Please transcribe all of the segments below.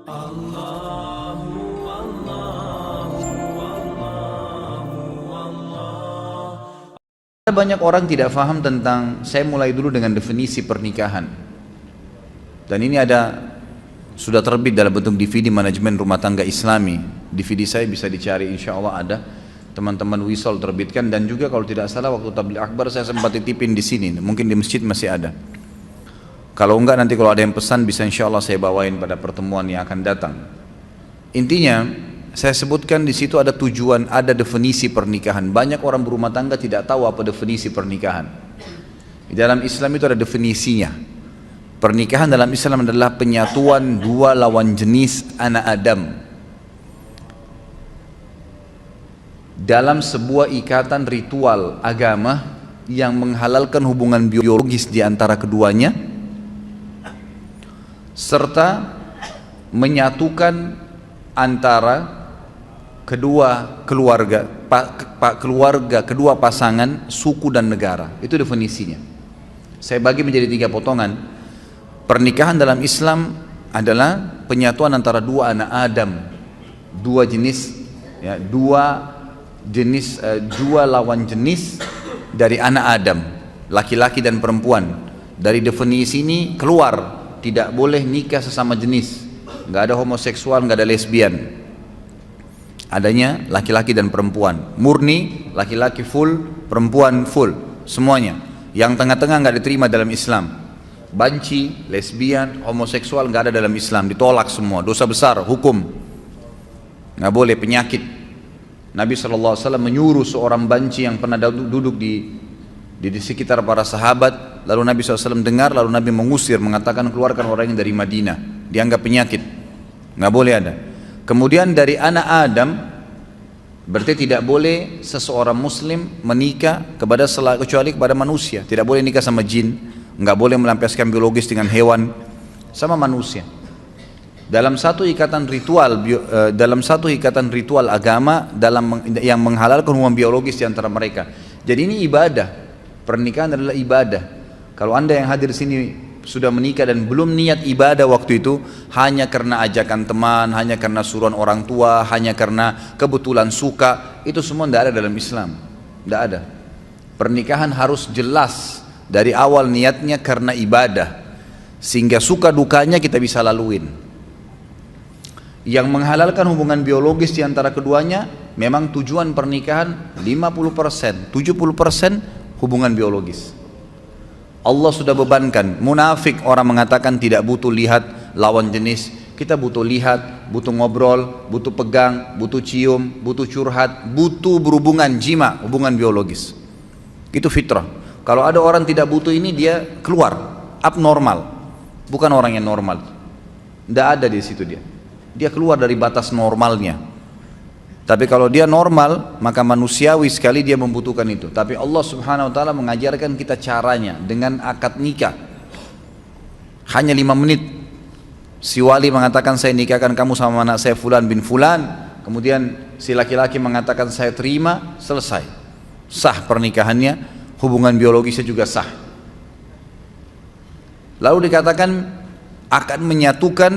Ada banyak orang tidak paham tentang, saya mulai dulu dengan definisi pernikahan. Dan ini sudah terbit dalam bentuk DVD manajemen rumah tangga Islami. DVD saya bisa dicari, insya Allah ada. Teman-teman Wisol terbitkan, dan juga kalau tidak salah waktu tabligh akbar saya sempat titipin di sini. Mungkin di masjid masih ada. Kalau enggak nanti kalau ada yang pesan bisa insya Allah saya bawain pada pertemuan yang akan datang. Intinya saya sebutkan di situ ada tujuan, ada definisi pernikahan. Banyak orang berumah tangga tidak tahu apa definisi pernikahan. Di dalam Islam itu ada definisinya. Pernikahan dalam Islam adalah penyatuan dua lawan jenis anak Adam dalam sebuah ikatan ritual agama yang menghalalkan hubungan biologis di antara keduanya, serta menyatukan antara kedua keluarga, kedua pasangan, suku dan negara. Itu definisinya. Saya bagi menjadi 3 potongan. Pernikahan dalam Islam adalah penyatuan antara dua anak Adam, dua jenis, ya, dua lawan jenis dari anak Adam, laki-laki dan perempuan. Dari definisi ini keluar tidak boleh nikah sesama jenis, nggak ada homoseksual, nggak ada lesbian. Adanya laki-laki dan perempuan, murni laki-laki full, perempuan full, semuanya. Yang tengah-tengah nggak diterima dalam Islam. Banci, lesbian, homoseksual nggak ada dalam Islam, ditolak semua, dosa besar, hukum, nggak boleh, penyakit. Nabi SAW menyuruh seorang banci yang pernah duduk di sekitar para sahabat, lalu Nabi SAW dengar, lalu Nabi mengusir, mengatakan keluarkan orang yang dari Madinah, dianggap penyakit, nggak boleh ada. Kemudian dari anak Adam, berarti tidak boleh seseorang muslim menikah kecuali kepada manusia, tidak boleh nikah sama jin, nggak boleh melampiaskan biologis dengan hewan, sama manusia. Dalam satu ikatan ritual agama yang menghalalkan hubungan biologis di antara mereka. Jadi ini ibadah. Pernikahan adalah ibadah. Kalau Anda yang hadir di sini sudah menikah dan belum niat ibadah waktu itu, hanya karena ajakan teman, hanya karena suruhan orang tua, hanya karena kebetulan suka, itu semua tidak ada dalam Islam. Tidak ada. Pernikahan harus jelas dari awal niatnya karena ibadah, sehingga suka dukanya kita bisa laluin. Yang menghalalkan hubungan biologis di antara keduanya, memang tujuan pernikahan 50%, 70% hubungan biologis. Allah sudah bebankan. Munafik orang mengatakan tidak butuh lihat lawan jenis. Kita butuh lihat, butuh ngobrol, butuh pegang, butuh cium, butuh curhat, butuh berhubungan jima, hubungan biologis. Itu fitrah. Kalau ada orang tidak butuh ini, dia keluar, abnormal, bukan orang yang normal. Tidak ada di situ dia keluar dari batas normalnya. Tapi kalau dia normal, maka manusiawi sekali dia membutuhkan itu. Tapi Allah Subhanahu Wa Taala mengajarkan kita caranya dengan akad nikah. Hanya 5 menit. Si wali mengatakan saya nikahkan kamu sama anak saya Fulan bin Fulan. Kemudian si laki-laki mengatakan saya terima, selesai, sah pernikahannya. Hubungan biologisnya juga sah. Lalu dikatakan akan menyatukan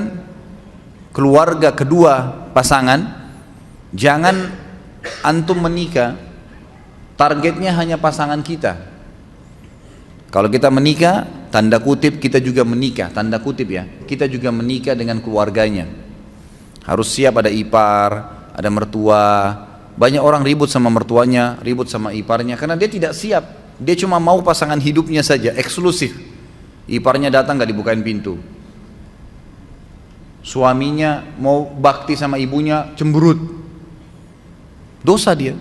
keluarga kedua pasangan. Jangan antum menikah targetnya hanya pasangan kita. Kalau kita menikah, tanda kutip kita juga menikah, tanda kutip ya, kita juga menikah dengan keluarganya. Harus siap, ada ipar, ada mertua. Banyak orang ribut sama mertuanya, ribut sama iparnya karena dia tidak siap. Dia cuma mau pasangan hidupnya saja, eksklusif. Iparnya datang gak dibukain pintu. Suaminya mau bakti sama ibunya, cemberut. Dosa dia.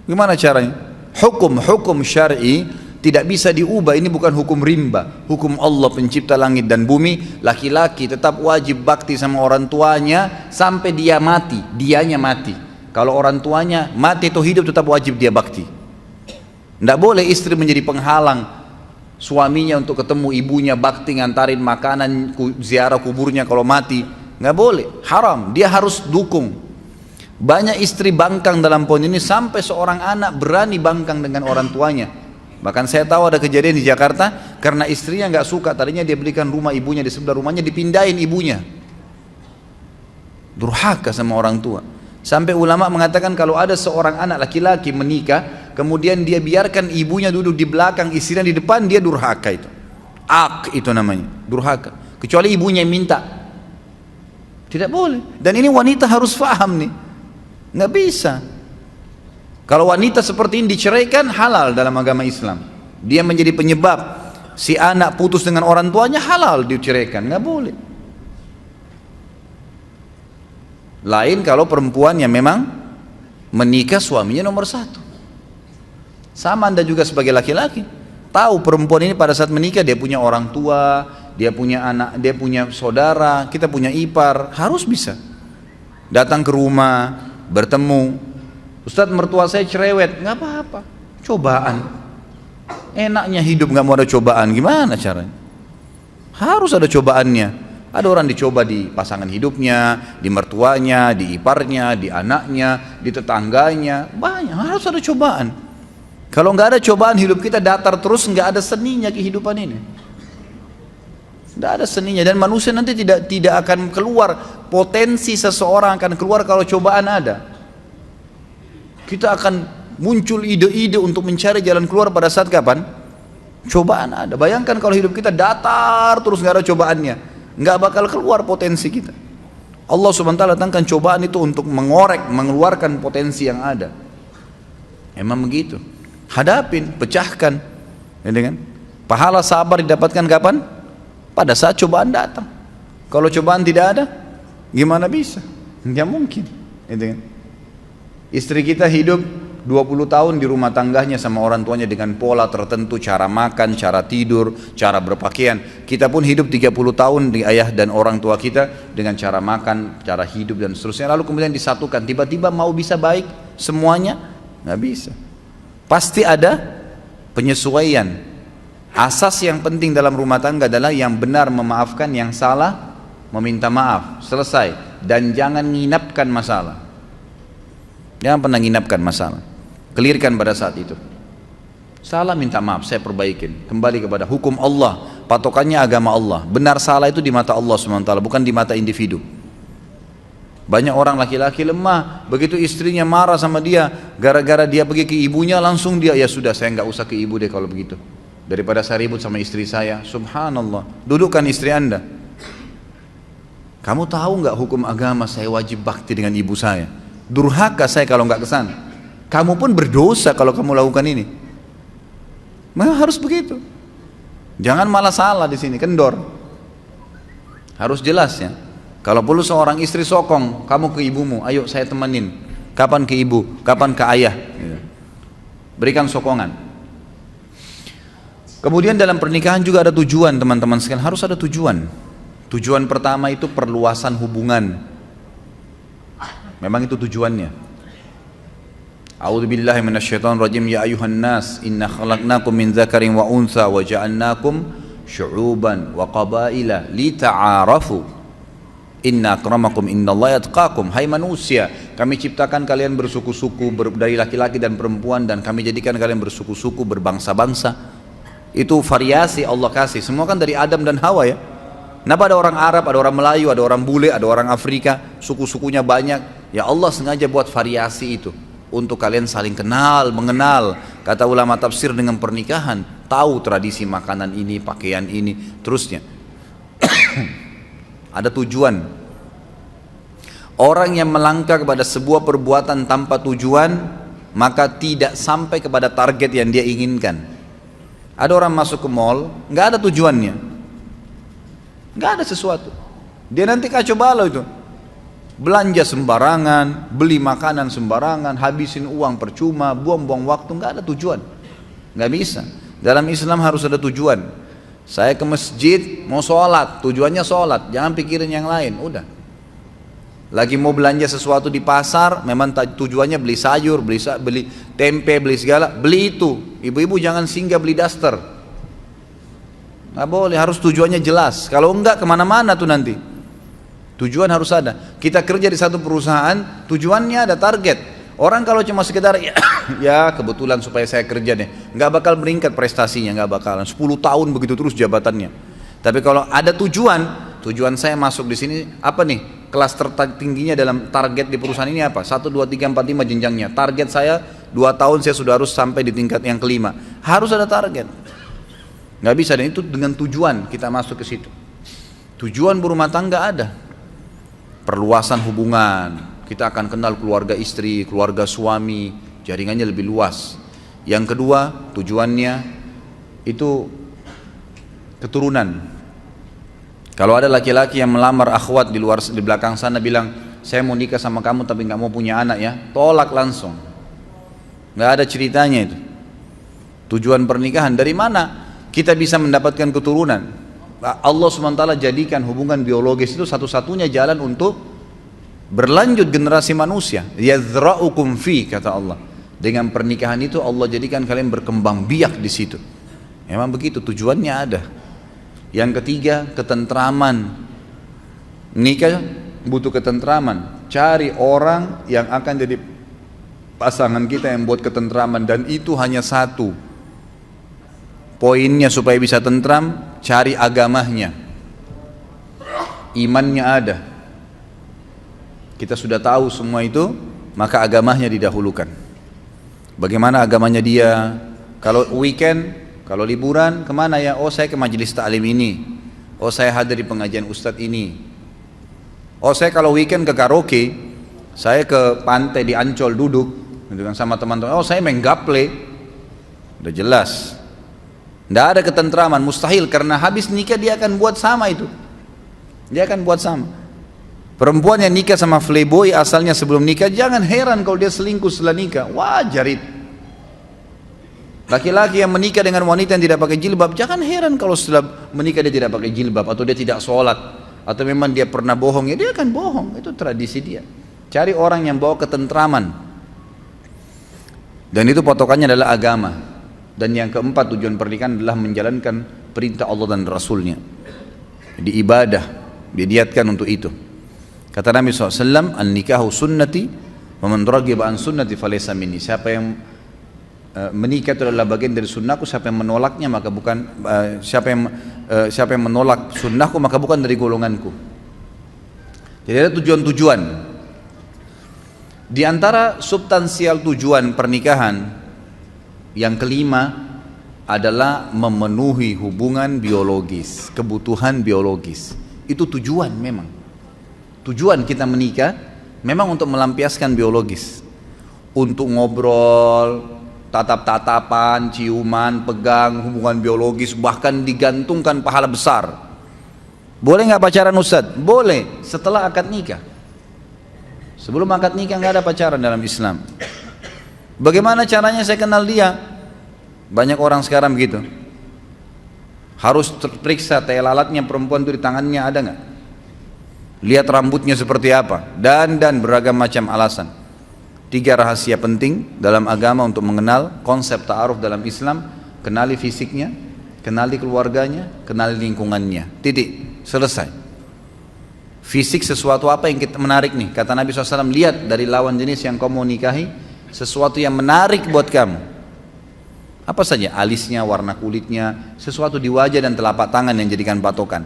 Gimana caranya? Hukum syar'i tidak bisa diubah. Ini bukan hukum rimba. Hukum Allah pencipta langit dan bumi. Laki-laki tetap wajib bakti sama orang tuanya sampai dia mati. Dianya mati. Kalau orang tuanya mati atau hidup tetap wajib dia bakti. Tidak boleh istri menjadi penghalang suaminya untuk ketemu ibunya, bakti, ngantarin makanan, ziarah kuburnya kalau mati. Nggak boleh, haram. Dia harus dukung. Banyak istri bangkang dalam poin ini sampai seorang anak berani bangkang dengan orang tuanya. Bahkan saya tahu ada kejadian di Jakarta karena istrinya nggak suka. Tadinya dia belikan rumah ibunya di sebelah rumahnya, dipindahin ibunya. Durhaka sama orang tua. Sampai ulama mengatakan kalau ada seorang anak laki-laki menikah, kemudian dia biarkan ibunya duduk di belakang, istrinya di depan, dia durhaka itu. Itu namanya, durhaka. Kecuali ibunya yang minta. Tidak boleh. Dan ini wanita harus paham nih. Nggak bisa. Kalau wanita seperti ini diceraikan, halal dalam agama Islam. Dia menjadi penyebab si anak putus dengan orang tuanya, halal diceraikan. Nggak boleh. Lain kalau perempuan yang memang menikah suaminya nomor satu. Sama Anda juga sebagai laki-laki, tahu perempuan ini pada saat menikah dia punya orang tua, dia punya anak, dia punya saudara, kita punya ipar, harus bisa datang ke rumah, bertemu. Ustadz, mertua saya cerewet, nggak apa-apa, cobaan. Enaknya hidup nggak mau ada cobaan, gimana caranya? Harus ada cobaannya. Ada orang dicoba di pasangan hidupnya, di mertuanya, di iparnya, di anaknya, di tetangganya, banyak, harus ada cobaan. Kalau nggak ada cobaan, hidup kita datar terus, nggak ada seninya kehidupan ini. Nggak ada seninya, dan manusia nanti tidak akan keluar, potensi seseorang akan keluar kalau cobaan ada. Kita akan muncul ide-ide untuk mencari jalan keluar pada saat kapan? Cobaan ada. Bayangkan kalau hidup kita datar terus nggak ada cobaannya, nggak bakal keluar potensi kita. Allah subhanahu wa ta'ala datangkan cobaan itu untuk mengorek, mengeluarkan potensi yang ada. Emang begitu. Hadapin, pecahkan. Gitu kan? Pahala sabar didapatkan kapan? Pada saat cobaan datang. Kalau cobaan tidak ada, gimana bisa? Nggak mungkin. Gitu kan? Istri kita hidup 20 tahun di rumah tangganya sama orang tuanya dengan pola tertentu, cara makan, cara tidur, cara berpakaian. Kita pun hidup 30 tahun di ayah dan orang tua kita dengan cara makan, cara hidup dan seterusnya. Lalu kemudian disatukan, tiba-tiba mau bisa baik semuanya? Nggak bisa. Pasti ada penyesuaian. Asas yang penting dalam rumah tangga adalah yang benar memaafkan, yang salah meminta maaf. Selesai. Dan jangan nginapkan masalah. Jangan pernah nginapkan masalah. Clearkan pada saat itu. Salah minta maaf, saya perbaikin. Kembali kepada hukum Allah, patokannya agama Allah. Benar salah itu di mata Allah SWT, bukan di mata individu. Banyak orang laki-laki lemah, begitu istrinya marah sama dia, gara-gara dia pergi ke ibunya, langsung dia, ya sudah saya nggak usah ke ibu deh kalau begitu. Daripada saya ribut sama istri saya. Subhanallah. Dudukkan istri Anda. Kamu tahu nggak hukum agama saya wajib bakti dengan ibu saya? Durhaka saya kalau nggak kesana. Kamu pun berdosa kalau kamu lakukan ini. Memang harus begitu. Jangan malah salah di sini, kendor. Harus jelas ya. Kalau perlu seorang istri sokong, kamu ke ibumu, ayo saya temenin. Kapan ke ibu, kapan ke ayah. Berikan sokongan. Kemudian dalam pernikahan juga ada tujuan, teman-teman sekalian, harus ada tujuan. Tujuan pertama itu perluasan hubungan. Memang itu tujuannya. A'udzubillahi minasyaitonir rajim. Ya ayuhan nas, inna khalaqnakum min dzakarin wa untha wa ja'alnakum syu'uban wa qabaila lita'arafu. Inna akramakum innallaha yatqakum. Hai manusia, kami ciptakan kalian bersuku-suku dari laki-laki dan perempuan, dan kami jadikan kalian bersuku-suku, berbangsa-bangsa. Itu variasi Allah kasih. Semua kan dari Adam dan Hawa ya. Kenapa ada orang Arab, ada orang Melayu, ada orang bule, ada orang Afrika, suku-sukunya banyak. Ya Allah sengaja buat variasi itu untuk kalian saling kenal, mengenal. Kata ulama tafsir, dengan pernikahan tahu tradisi makanan ini, pakaian ini, terusnya. Ada tujuan. Orang yang melangkah kepada sebuah perbuatan tanpa tujuan, maka tidak sampai kepada target yang dia inginkan. Ada orang masuk ke mall, nggak ada tujuannya, nggak ada sesuatu. Dia nanti kacau balau itu. Belanja sembarangan, beli makanan sembarangan, habisin uang percuma, buang-buang waktu, nggak ada tujuan. Nggak bisa. Dalam Islam harus ada tujuan. Saya ke masjid mau sholat, tujuannya sholat, jangan pikirin yang lain, udah. Lagi mau belanja sesuatu di pasar, memang tujuannya beli sayur, beli tempe, beli segala, beli itu. Ibu-ibu jangan singgah beli daster. Nggak boleh, harus tujuannya jelas. Kalau enggak kemana-mana tuh nanti. Tujuan harus ada. Kita kerja di satu perusahaan, tujuannya ada target. Orang kalau cuma sekedar ya kebetulan supaya saya kerja deh, nggak bakal meningkat prestasinya, nggak bakalan. 10 tahun begitu terus jabatannya. Tapi kalau ada tujuan saya masuk di sini apa nih? kelas tertingginya dalam target di perusahaan ini apa? 1, 2, 3, 4, 5 jenjangnya. Target saya 2 tahun saya sudah harus sampai di tingkat yang kelima. Harus ada target. Nggak bisa, dan itu dengan tujuan kita masuk ke situ. Tujuan berumah tangga ada. Perluasan hubungan. Kita akan kenal keluarga istri, keluarga suami, jaringannya lebih luas. Yang kedua, tujuannya itu keturunan. Kalau ada laki-laki yang melamar akhwat di luar, di belakang sana bilang, saya mau nikah sama kamu tapi nggak mau punya anak ya, tolak langsung. Nggak ada ceritanya itu. Tujuan pernikahan dari mana kita bisa mendapatkan keturunan? Allah SWT jadikan hubungan biologis itu satu-satunya jalan untuk berlanjut generasi manusia. Yadzra'ukum fi, kata Allah. Dengan pernikahan itu Allah jadikan kalian berkembang biak di situ. Memang begitu, tujuannya ada. Yang ketiga, ketentraman. Nikah butuh ketentraman. Cari orang yang akan jadi pasangan kita yang buat ketentraman, dan itu hanya satu. Poinnya supaya bisa tentram, cari agamanya. Imannya ada. Kita sudah tahu semua itu, maka agamanya didahulukan. Bagaimana agamanya dia? Kalau weekend, kalau liburan, kemana ya? Oh, saya ke majelis ta'lim ini. Oh, saya hadir di pengajian ustadz ini. Oh, saya kalau weekend ke karaoke, saya ke pantai di Ancol duduk dengan sama teman-teman. Oh, saya main gaple. Udah jelas. Nggak ada ketentraman, mustahil, karena habis nikah dia akan buat sama itu. Dia akan buat sama. Perempuan yang nikah sama playboy asalnya sebelum nikah, jangan heran kalau dia selingkuh setelah nikah. Wajar itu. Laki-laki yang menikah dengan wanita yang tidak pakai jilbab, jangan heran kalau setelah menikah dia tidak pakai jilbab, atau dia tidak sholat, atau memang dia pernah bohong, ya dia akan bohong. Itu tradisi dia. Cari orang yang bawa ketentraman, dan itu patokannya adalah agama. Dan yang keempat, tujuan pernikahan adalah menjalankan perintah Allah dan Rasulnya. Di ibadah diniatkan untuk itu. Kata Nabi SAW, an-nikahu sunnati wa man raghiba an sunnati falaysa minni. Siapa yang menikah itu adalah bagian dari sunnahku, siapa yang menolaknya maka bukan siapa yang menolak sunnahku maka bukan dari golonganku. Jadi ada tujuan-tujuan. Di antara substansial tujuan pernikahan yang kelima adalah memenuhi hubungan biologis, kebutuhan biologis. Itu tujuan memang. Tujuan kita menikah memang untuk melampiaskan biologis, untuk ngobrol, tatap-tatapan, ciuman, pegang, hubungan biologis, bahkan digantungkan pahala besar. Boleh nggak pacaran Ustadz? Boleh, setelah akad nikah. Sebelum akad nikah nggak ada pacaran dalam Islam. Bagaimana caranya saya kenal dia? Banyak orang sekarang begitu. Harus terperiksa tai lalatnya perempuan itu di tangannya ada nggak? Lihat rambutnya seperti apa, dan beragam macam alasan. 3 rahasia penting dalam agama untuk mengenal konsep ta'aruf dalam Islam: kenali fisiknya, kenali keluarganya, kenali lingkungannya. Titik, selesai. Fisik sesuatu apa yang kita menarik nih? Kata Nabi SAW, lihat dari lawan jenis yang kamu mau nikahi sesuatu yang menarik buat kamu. Apa saja? Alisnya, warna kulitnya, sesuatu di wajah dan telapak tangan yang jadikan patokan.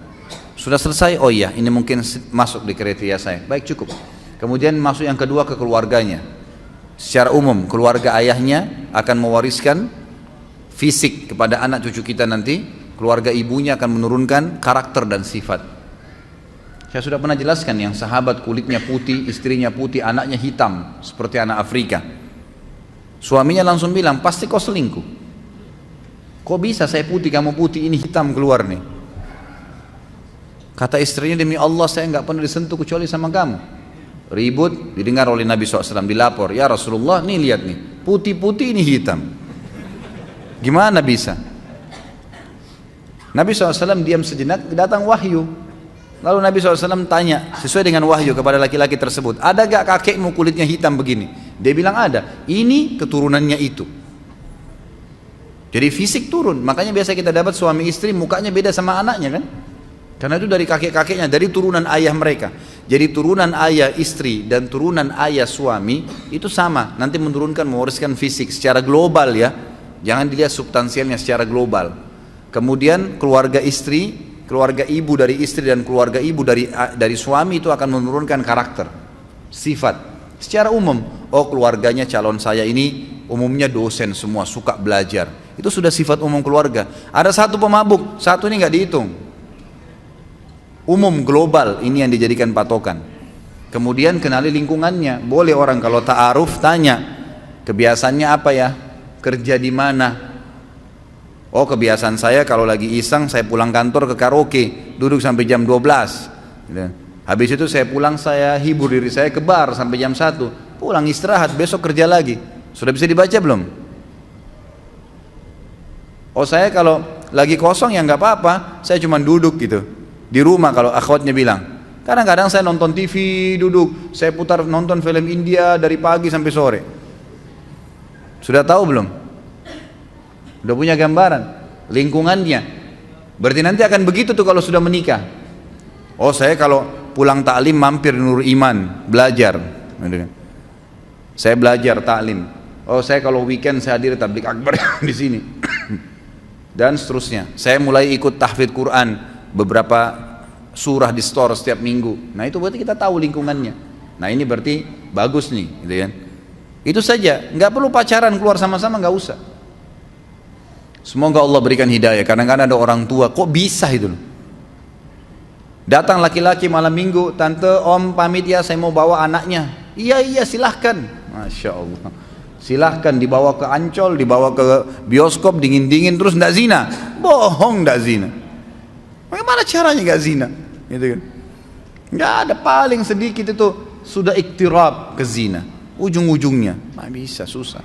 Sudah selesai? Oh iya, ini mungkin masuk di kriteria saya. Baik, cukup. Kemudian masuk yang kedua, ke keluarganya. Secara umum, keluarga ayahnya akan mewariskan fisik kepada anak cucu kita nanti. Keluarga ibunya akan menurunkan karakter dan sifat. Saya sudah pernah jelaskan yang sahabat kulitnya putih, istrinya putih, anaknya hitam seperti anak Afrika. Suaminya langsung bilang, pasti kau selingkuh. Kok bisa saya putih, kamu putih, ini hitam keluar nih. Kata istrinya, demi Allah saya nggak pernah disentuh kecuali sama kamu. Ribut, didengar oleh Nabi SAW, dilapor, ya Rasulullah, nih lihat nih, putih-putih ini hitam. Gimana bisa? Nabi SAW diam sejenak, datang wahyu. Lalu Nabi SAW tanya, sesuai dengan wahyu kepada laki-laki tersebut, ada gak kakekmu kulitnya hitam begini? Dia bilang ada, ini keturunannya itu. Jadi fisik turun, makanya biasa kita dapat suami istri mukanya beda sama anaknya kan? Karena itu dari kakek-kakeknya, dari turunan ayah mereka. Jadi turunan ayah istri dan turunan ayah suami itu sama. Nanti menurunkan, mewariskan fisik secara global ya. Jangan dilihat substansialnya, secara global. Kemudian keluarga istri keluarga ibu dari istri dan keluarga ibu dari suami itu akan menurunkan karakter, sifat. Secara umum, oh keluarganya calon saya ini umumnya dosen semua, suka belajar. Itu sudah sifat umum keluarga. Ada satu pemabuk, satu ini nggak dihitung. Umum global ini yang dijadikan patokan. Kemudian kenali lingkungannya. Boleh orang kalau ta'aruf tanya, kebiasaannya apa ya? Kerja di mana? Oh kebiasaan saya kalau lagi iseng saya pulang kantor ke karaoke, duduk sampai jam 12 gitu. Habis itu saya pulang, saya hibur diri saya ke bar sampai jam 1, pulang istirahat, besok kerja lagi. Sudah bisa dibaca belum? Oh saya kalau lagi kosong ya nggak apa-apa, saya cuma duduk gitu di rumah. Kalau akhwatnya bilang, kadang-kadang saya nonton TV duduk, saya putar nonton film India dari pagi sampai sore. Sudah tahu belum? Udah punya gambaran lingkungannya. Berarti nanti akan begitu tuh kalau sudah menikah. Oh saya kalau pulang taklim mampir Nur Iman belajar. Saya belajar taklim. Oh saya kalau weekend saya hadir tablik akbar di sini. Dan seterusnya. Saya mulai ikut tahfidz Quran, beberapa surah di store setiap minggu. Nah itu berarti kita tahu lingkungannya. Nah ini berarti bagus nih, gitu kan? Itu saja. Nggak perlu pacaran keluar sama-sama, nggak usah. Semoga Allah berikan hidayah. Kadang-kadang ada orang tua, kok bisa itu? Datang laki-laki malam minggu, tante, om pamit ya, saya mau bawa anaknya. Iya silahkan. Masya Allah. Silahkan dibawa ke Ancol, dibawa ke bioskop dingin-dingin terus ndak zina. Bohong, ndak zina. Bagaimana caranya nggak zina? Gitu kan? Nggak ada, paling sedikit itu sudah iktirab ke zina. Ujung-ujungnya, nggak bisa, susah.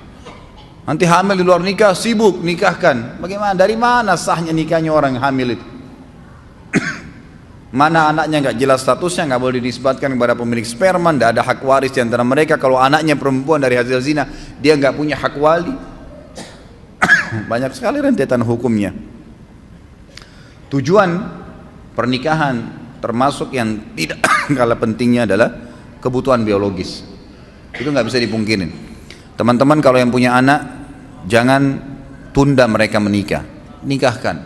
Nanti hamil di luar nikah, sibuk nikahkan. Bagaimana? Dari mana sahnya nikahnya orang hamil itu? Mana anaknya nggak jelas statusnya, nggak boleh dinisbatkan kepada pemilik sperma, nggak ada hak waris di antara mereka. Kalau anaknya perempuan dari hasil zina, dia nggak punya hak wali. Banyak sekali rentetan hukumnya. Tujuan pernikahan termasuk yang tidak kalah pentingnya adalah kebutuhan biologis. Itu nggak bisa dipungkirin. Teman-teman kalau yang punya anak, jangan tunda mereka menikah, nikahkan.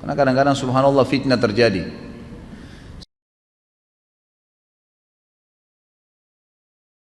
Karena kadang-kadang subhanallah fitnah terjadi.